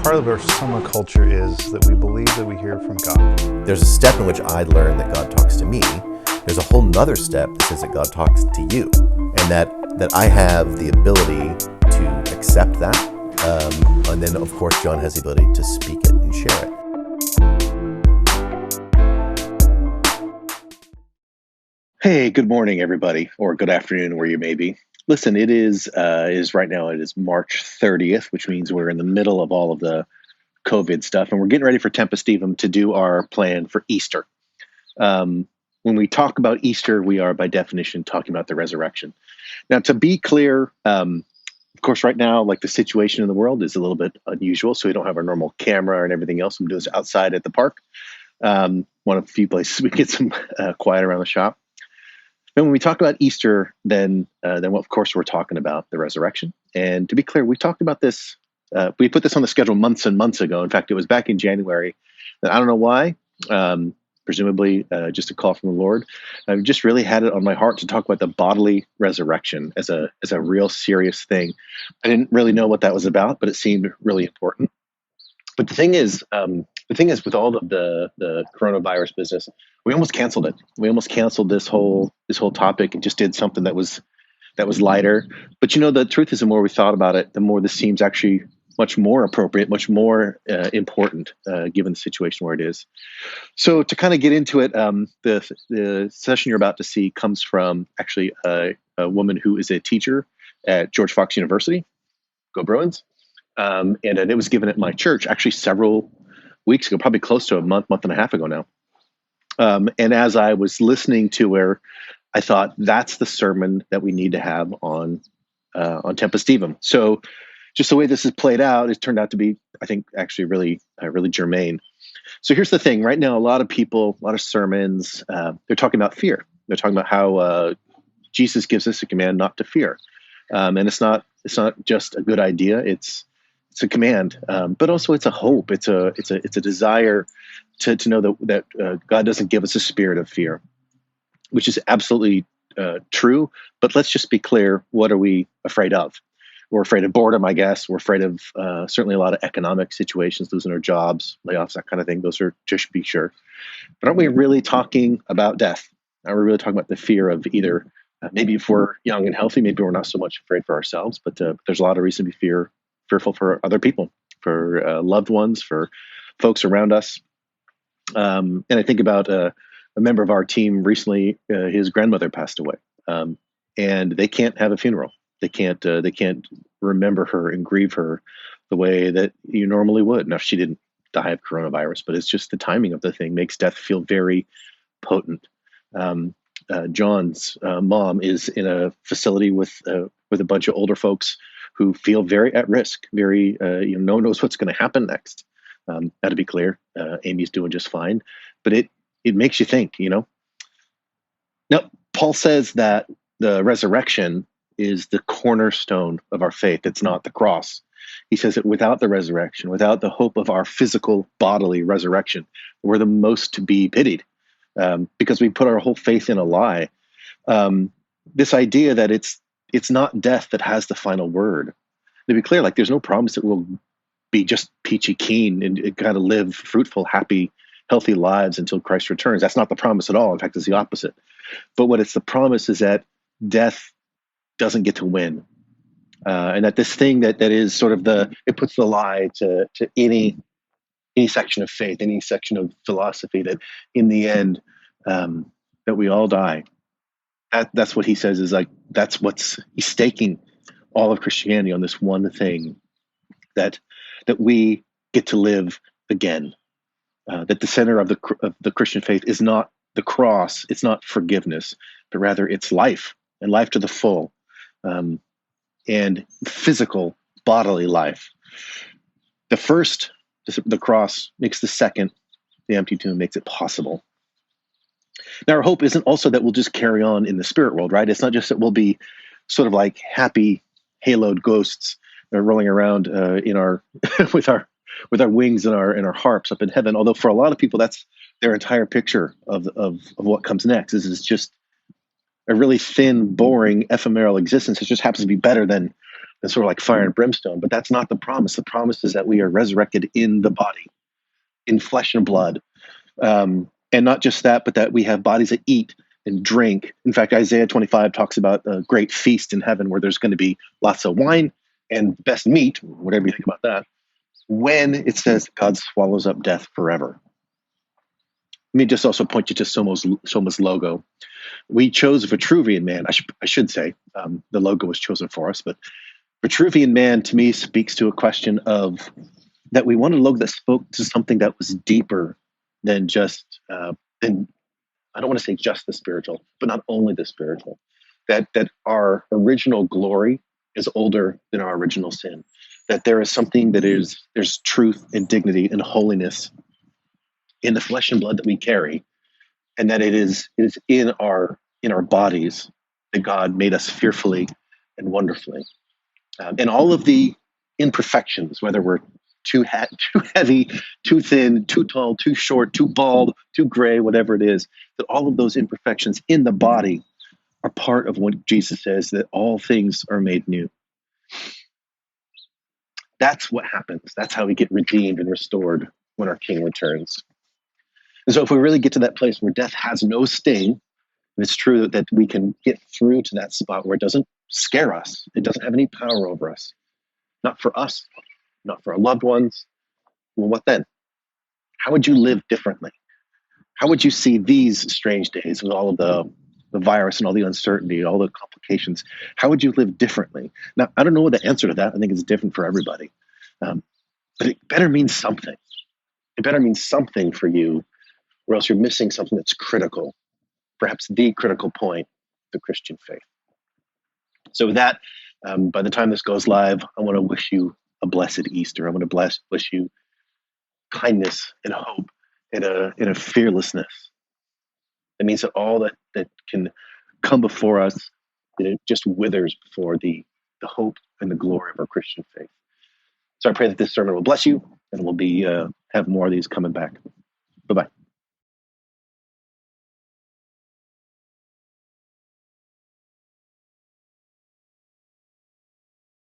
Part of our summer culture is that we believe that we hear from God. There's a step in which I learn that God talks to me. There's a whole nother step that says that God talks to you, and that I have the ability to accept that. And then, of course, John has the ability to speak it and share it. Hey, good morning, everybody, or good afternoon, where you may be. Listen, it is right now. It is March 30th, which means we're in the middle of all of the COVID stuff, and we're getting ready for Tempus Divum to do our plan for Easter. When we talk about Easter, we are by definition talking about the resurrection. Now, to be clear, of course, right now, like the situation in the world is a little bit unusual, so we don't have our normal camera and everything else. I'm doing this outside at the park, one of the few places we get some quiet around the shop. And when we talk about Easter, then of course we're talking about the resurrection. And to be clear, we talked about this. We put this on the schedule months and months ago. In fact, it was back in January. And I don't know why. Presumably, just a call from the Lord. I've just really had it on my heart to talk about the bodily resurrection as a real serious thing. I didn't really know what that was about, but it seemed really important. But the thing is, with all of the coronavirus business, we almost canceled it. We almost canceled this whole topic and just did something that was lighter. But the truth is, the more we thought about it, the more this seems actually much more appropriate, much more important, given the situation where it is. So to kind of get into it, the session you're about to see comes from actually a woman who is a teacher at George Fox University. Go Bruins. And it was given at my church actually several weeks ago, probably close to a month and a half ago now. And as I was listening to her, I thought that's the sermon that we need to have on Tempus Divum. So just the way this is played out, it turned out to be, I think, actually really germane. So here's the thing. Right now, a lot of people, a lot of sermons, they're talking about fear. They're talking about how Jesus gives us a command not to fear. And it's not just a good idea. It's a command, but also it's a hope. It's a desire to know that God doesn't give us a spirit of fear, which is absolutely true. But let's just be clear: what are we afraid of? We're afraid of boredom, I guess. We're afraid of certainly a lot of economic situations, losing our jobs, layoffs, that kind of thing. Those are, just be sure. But aren't we really talking about death? Are we really talking about the fear of either maybe if we're young and healthy, maybe we're not so much afraid for ourselves, but there's a lot of reason to be fearful for other people, for loved ones, for folks around us. And I think about a member of our team recently, his grandmother passed away, and they can't have a funeral. They can't remember her and grieve her the way that you normally would. Now, she didn't die of coronavirus, but it's just the timing of the thing makes death feel very potent. John's mom is in a facility with a bunch of older folks who feel very at risk, very, no one knows what's going to happen next. Got to be clear, Amy's doing just fine, but it makes you think, Now, Paul says that the resurrection is the cornerstone of our faith. It's not the cross. He says that without the resurrection, without the hope of our physical bodily resurrection, we're the most to be pitied, because we put our whole faith in a lie. This idea that it's not death that has the final word. To be clear, there's no promise that we'll be just peachy keen and kind of live fruitful, happy, healthy lives until Christ returns. That's not the promise at all. In fact, it's the opposite. But what it's the promise is that death doesn't get to win. And that this thing that is sort of it puts the lie to any section of faith, any section of philosophy, that in the end, that we all die. That's what he says is he's staking all of Christianity on this one thing, that we get to live again. That the center of the Christian faith is not the cross, it's not forgiveness, but rather it's life, and life to the full, and physical bodily life. The first, the cross, makes the second, the empty tomb, makes it possible. Now, our hope isn't also that we'll just carry on in the spirit world, right? It's not just that we'll be sort of like happy, haloed ghosts rolling around in our with our wings and our harps up in heaven. Although for a lot of people, that's their entire picture of what comes next. This is just a really thin, boring, ephemeral existence. It just happens to be better than It's sort of like fire and brimstone, but that's not the promise. The promise is that we are resurrected in the body, in flesh and blood. And not just that, but that we have bodies that eat and drink. In fact, Isaiah 25 talks about a great feast in heaven where there's going to be lots of wine and best meat, whatever you think about that, when it says God swallows up death forever. Let me just also point you to Soma's logo. We chose Vitruvian Man. I should say the logo was chosen for us, but Vitruvian Man to me speaks to a question of that we wanted a logo that spoke to something that was deeper than just than I don't want to say just the spiritual, but not only the spiritual. That our original glory is older than our original sin. That there is something there's truth and dignity and holiness in the flesh and blood that we carry, and that it is in our bodies that God made us fearfully and wonderfully, and all of the imperfections, whether we're too heavy, too thin, too tall, too short, too bald, too gray, whatever it is, that all of those imperfections in the body are part of what Jesus says, that all things are made new. That's what happens. That's how we get redeemed and restored when our King returns. And so if we really get to that place where death has no sting, and it's true that we can get through to that spot where it doesn't scare us, it doesn't have any power over us, not for us, not for our loved ones, well, what then? How would you live differently? How would you see these strange days with all of the virus and all the uncertainty, all the complications? How would you live differently? Now, I don't know the answer to that. I think it's different for everybody. But it better mean something. It better mean something for you, or else you're missing something that's critical, perhaps the critical point of the Christian faith. So with that, by the time this goes live, I want to wish you a blessed Easter. I want to wish you kindness and hope and a fearlessness. It means that all that can come before us, it just withers before the hope and the glory of our Christian faith. So I pray that this sermon will bless you, and we'll be have more of these coming back.